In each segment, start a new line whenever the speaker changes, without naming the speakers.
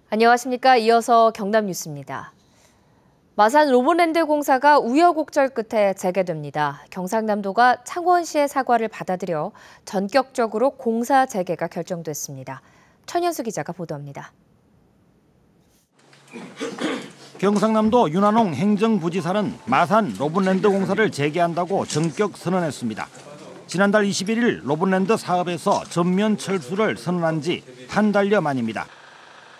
안녕하십니까. 이어서 경남 뉴스입니다. 마산 로봇랜드 공사가 우여곡절 끝에 재개됩니다. 경상남도가 창원시의 사과를 받아들여 전격적으로 공사 재개가 결정됐습니다. 천현수 기자가 보도합니다.
경상남도 윤한홍 행정부지사는 마산 로봇랜드 공사를 재개한다고 전격 선언했습니다. 지난달 21일 로봇랜드 사업에서 전면 철수를 선언한 지 한 달여 만입니다.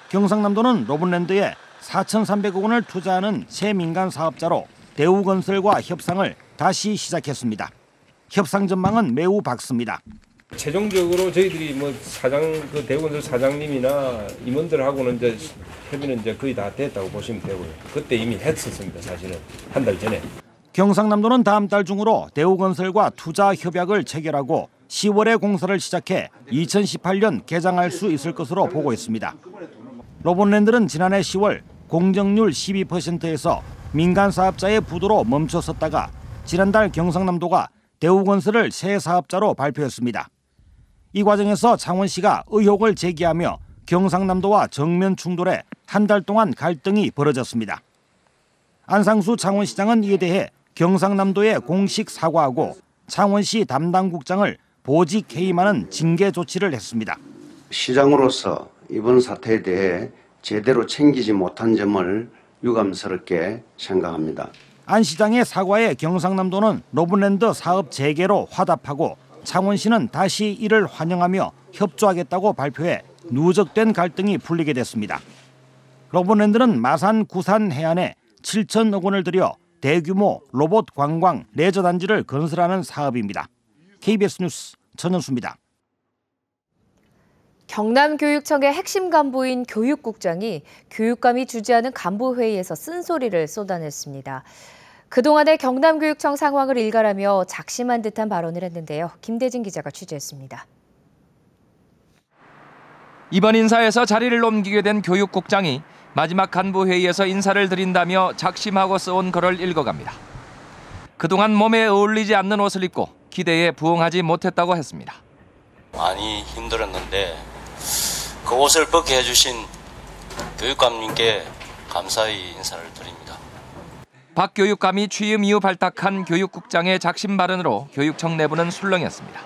경상남도는 로봇랜드에 4,300억 원을 투자하는 새 민간 사업자로 대우건설과 협상을 다시 시작했습니다. 협상 전망은 매우 밝습니다.
최종적으로 저희들이 대우건설 사장님이나 임원들하고는 이제 협의는 이제 거의 다 됐다고 보시면 되고요. 그때 이미 했었습니다. 사실은 한 달 전에.
경상남도는 다음 달 중으로 대우건설과 투자 협약을 체결하고 10월에 공사를 시작해 2018년 개장할 수 있을 것으로 보고 있습니다. 로봇랜드는 지난해 10월 공정률 12%에서 민간 사업자의 부도로 멈춰섰다가 지난달 경상남도가 대우건설을 새 사업자로 발표했습니다. 이 과정에서 창원시가 의혹을 제기하며 경상남도와 정면 충돌해 한 달 동안 갈등이 벌어졌습니다. 안상수 창원시장은 이에 대해 경상남도에 공식 사과하고 창원시 담당국장을 보직 해임하는 징계 조치를 했습니다.
시장으로서 이번 사태에 대해 제대로 챙기지 못한 점을 유감스럽게 생각합니다.
안 시장의 사과에 경상남도는 로봇랜드 사업 재개로 화답하고 창원시는 다시 이를 환영하며 협조하겠다고 발표해 누적된 갈등이 풀리게 됐습니다. 로봇랜드는 마산 구산 해안에 7천억 원을 들여 대규모 로봇 관광 레저 단지를 건설하는 사업입니다. KBS 뉴스 천현수입니다.
경남교육청의 핵심 간부인 교육국장이 교육감이 주재하는 간부회의에서 쓴소리를 쏟아냈습니다. 그동안의 경남교육청 상황을 일갈하며 작심한 듯한 발언을 했는데요. 김대진 기자가 취재했습니다.
이번 인사에서 자리를 옮기게 된 교육국장이 마지막 간부회의에서 인사를 드린다며 작심하고 써온 글을 읽어갑니다. 그동안 몸에 어울리지 않는 옷을 입고 기대에 부응하지 못했다고 했습니다.
많이 힘들었는데 그 옷을 벗게 해주신 교육감님께 감사의 인사를 드립니다.
박 교육감이 취임 이후 발탁한 교육국장의 작심 발언으로 교육청 내부는 술렁했습니다.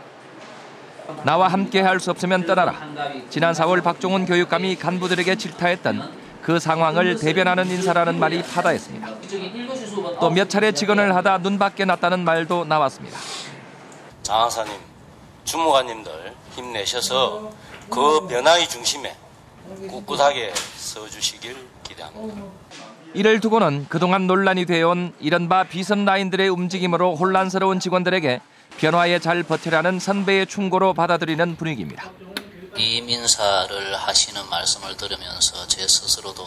나와 함께 할 수 없으면 떠나라. 지난 4월 박종훈 교육감이 간부들에게 질타했던 그 상황을 대변하는 인사라는 말이 파다했습니다. 또 몇 차례 직언을 하다 눈 밖에 났다는 말도 나왔습니다.
장하사님, 주무관님들 힘내셔서 그 변화의 중심에 꿋꿋하게 서주시길 기대합니다.
이를 두고는 그동안 논란이 되어온 이른바 비선 라인들의 움직임으로 혼란스러운 직원들에게 변화에 잘 버티라는 선배의 충고로 받아들이는 분위기입니다.
이 인사를 하시는 말씀을 들으면서 제 스스로도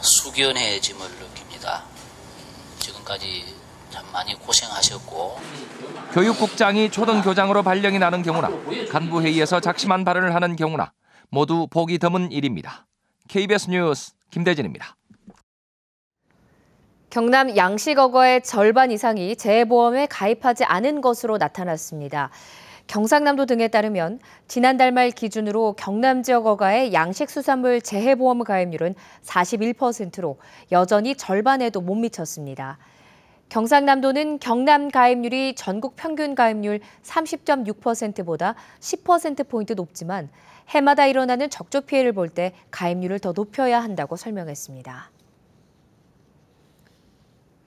숙연해짐을 느낍니다. 지금까지 참 많이 고생하셨고.
교육국장이 초등교장으로 발령이 나는 경우나 간부회의에서 작심한 발언을 하는 경우나 모두 보기 드문 일입니다. KBS 뉴스 김대진입니다.
경남 양식어거의 절반 이상이 재해보험에 가입하지 않은 것으로 나타났습니다. 경상남도 등에 따르면 지난달 말 기준으로 경남 지역 어가의 양식수산물 재해보험 가입률은 41%로 여전히 절반에도 못 미쳤습니다. 경상남도는 경남 가입률이 전국 평균 가입률 30.6%보다 10%포인트 높지만 해마다 일어나는 적조 피해를 볼 때 가입률을 더 높여야 한다고 설명했습니다.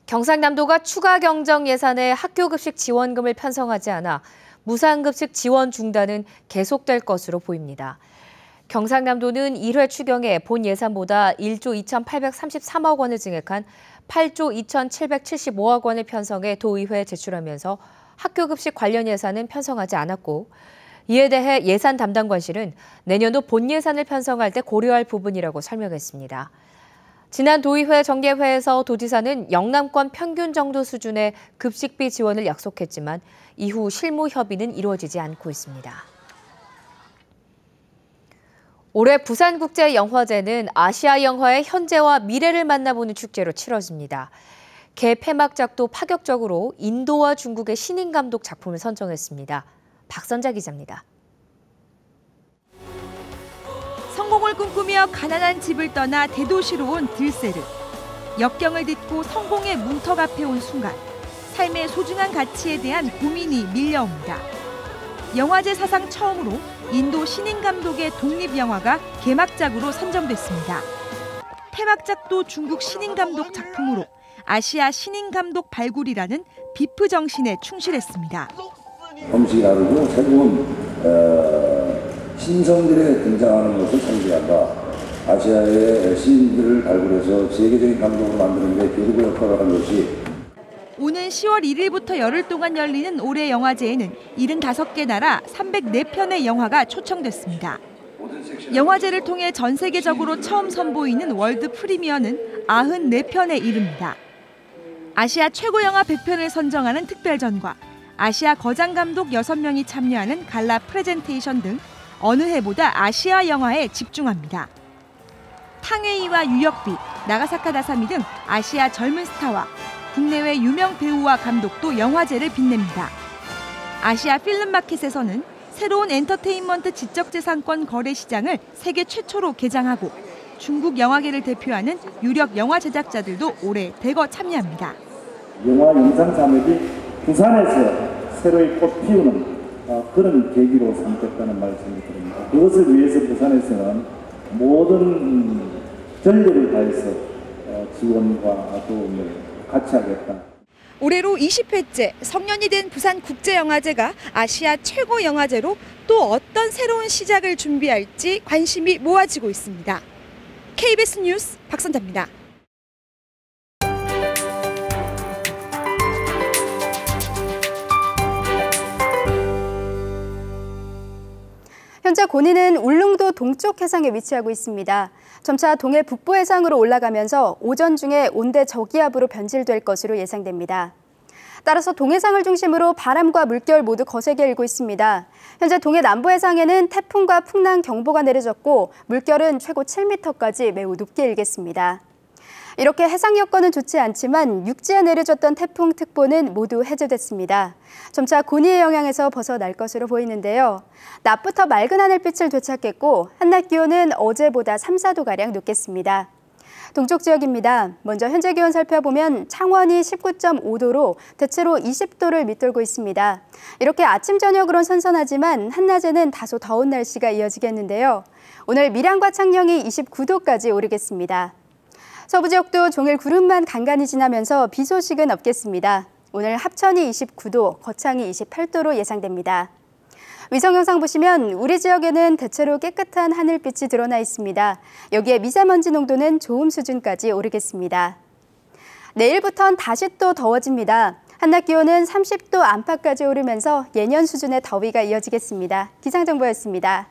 경상남도가 추가 경정 예산에 학교급식 지원금을 편성하지 않아 무상급식 지원 중단은 계속될 것으로 보입니다. 경상남도는 1회 추경에 본 예산보다 1조 2,833억 원을 증액한 8조 2,775억 원을 편성해 도의회에 제출하면서 학교급식 관련 예산은 편성하지 않았고 이에 대해 예산 담당관실은 내년도 본 예산을 편성할 때 고려할 부분이라고 설명했습니다. 지난 도의회 정례회에서 도지사는 영남권 평균 정도 수준의 급식비 지원을 약속했지만 이후 실무 협의는 이루어지지 않고 있습니다. 올해 부산국제영화제는 아시아 영화의 현재와 미래를 만나보는 축제로 치러집니다. 개 폐막작도 파격적으로 인도와 중국의 신인 감독 작품을 선정했습니다. 박선자 기자입니다.
성공을 꿈꾸며 가난한 집을 떠나 대도시로 온 들세르. 역경을 딛고 성공의 문턱 앞에 온 순간 삶의 소중한 가치에 대한 고민이 밀려옵니다. 영화제 사상 처음으로 인도 신인 감독의 독립영화가 개막작으로 선정됐습니다. 폐막작도 중국 신인 감독 작품으로 아시아 신인 감독 발굴이라는 비프 정신에 충실했습니다.
음식이 다르고 새로운 신성들에 등장하는 것을 상징한다. 아시아의 신인들을 발굴해서 세계적인 감독을 만드는 데 교두보 역할을 한 것이.
오는 10월 1일부터 열흘 동안 열리는 올해 영화제에는 75개 나라 304편의 영화가 초청됐습니다. 영화제를 통해 전 세계적으로 처음 선보이는 월드 프리미어는 94편에 이릅니다. 아시아 최고 영화 100편을 선정하는 특별전과 아시아 거장 감독 6명이 참여하는 갈라 프레젠테이션 등 어느 해보다 아시아 영화에 집중합니다. 탕웨이와 유역비, 나가사카 다사미 등 아시아 젊은 스타와 국내외 유명 배우와 감독도 영화제를 빛냅니다. 아시아 필름마켓에서는 새로운 엔터테인먼트 지적재산권 거래 시장을 세계 최초로 개장하고 중국 영화계를 대표하는 유력 영화 제작자들도 올해 대거 참여합니다.
영화 영상 산업이 부산에서 새로이 꽃 피우는 그런 계기로 삼겠다는 말씀을 드립니다. 그것을 위해서 부산에서는 모든 전력을 다해서 지원과 도움을 같이 하겠다.
올해로 20회째 성년이 된 부산국제영화제가 아시아 최고 영화제로 또 어떤 새로운 시작을 준비할지 관심이 모아지고 있습니다. KBS 뉴스 박선자입니다.
현재 고니는 울릉도 동쪽 해상에 위치하고 있습니다. 점차 동해 북부 해상으로 올라가면서 오전 중에 온대 저기압으로 변질될 것으로 예상됩니다. 따라서 동해상을 중심으로 바람과 물결 모두 거세게 일고 있습니다. 현재 동해 남부 해상에는 태풍과 풍랑 경보가 내려졌고 물결은 최고 7m까지 매우 높게 일겠습니다. 이렇게 해상 여건은 좋지 않지만 육지에 내려졌던 태풍특보는 모두 해제됐습니다. 점차 고니의 영향에서 벗어날 것으로 보이는데요. 낮부터 맑은 하늘빛을 되찾겠고 한낮 기온은 어제보다 3, 4도가량 높겠습니다. 동쪽 지역입니다. 먼저 현재 기온 살펴보면 창원이 19.5도로 대체로 20도를 밑돌고 있습니다. 이렇게 아침 저녁으론 선선하지만 한낮에는 다소 더운 날씨가 이어지겠는데요. 오늘 밀양과 창녕이 29도까지 오르겠습니다. 서부 지역도 종일 구름만 간간히 지나면서 비 소식은 없겠습니다. 오늘 합천이 29도, 거창이 28도로 예상됩니다. 위성 영상 보시면 우리 지역에는 대체로 깨끗한 하늘빛이 드러나 있습니다. 여기에 미세먼지 농도는 좋음 수준까지 오르겠습니다. 내일부터는 다시 또 더워집니다. 한낮 기온은 30도 안팎까지 오르면서 예년 수준의 더위가 이어지겠습니다. 기상정보였습니다.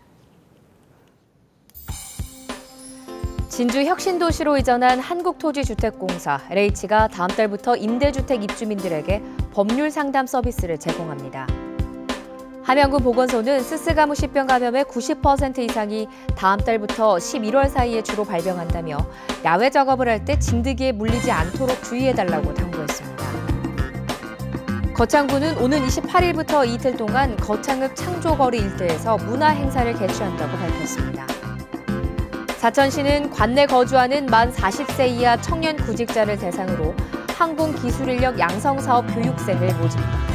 진주 혁신도시로 이전한 한국토지주택공사 LH가 다음 달부터 임대주택 입주민들에게 법률 상담 서비스를 제공합니다. 함양군 보건소는 스스가무 십병 감염의 90% 이상이 다음 달부터 11월 사이에 주로 발병한다며 야외 작업을 할 때 진드기에 물리지 않도록 주의해달라고 당부했습니다. 거창군은 오는 28일부터 이틀 동안 거창읍 창조거리 일대에서 문화행사를 개최한다고 밝혔습니다. 사천시는 관내 거주하는 만 40세 이하 청년 구직자를 대상으로 항공기술인력 양성사업 교육생을 모집합니다.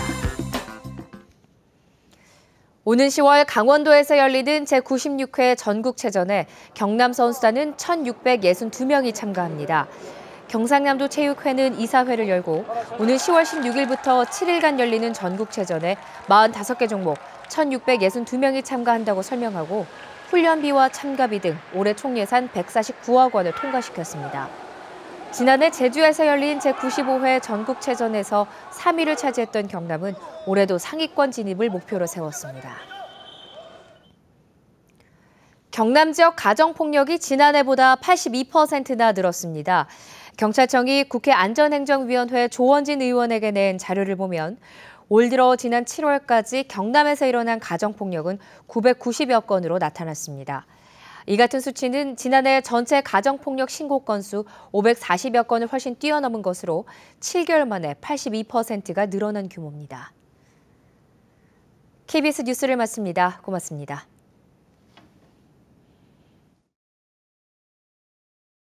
오는 10월 강원도에서 열리는 제96회 전국체전에 경남 선수단은 1,662명이 참가합니다. 경상남도 체육회는 이사회를 열고 오는 10월 16일부터 7일간 열리는 전국체전에 45개 종목 1,662명이 참가한다고 설명하고 훈련비와 참가비 등 올해 총 예산 149억 원을 통과시켰습니다. 지난해 제주에서 열린 제95회 전국체전에서 3위를 차지했던 경남은 올해도 상위권 진입을 목표로 세웠습니다. 경남 지역 가정폭력이 지난해보다 82%나 늘었습니다. 경찰청이 국회 안전행정위원회 조원진 의원에게 낸 자료를 보면 올 들어 지난 7월까지 경남에서 일어난 가정폭력은 990여 건으로 나타났습니다. 이 같은 수치는 지난해 전체 가정폭력 신고 건수 540여 건을 훨씬 뛰어넘은 것으로 7개월 만에 82%가 늘어난 규모입니다. KBS 뉴스를 마칩니다. 고맙습니다.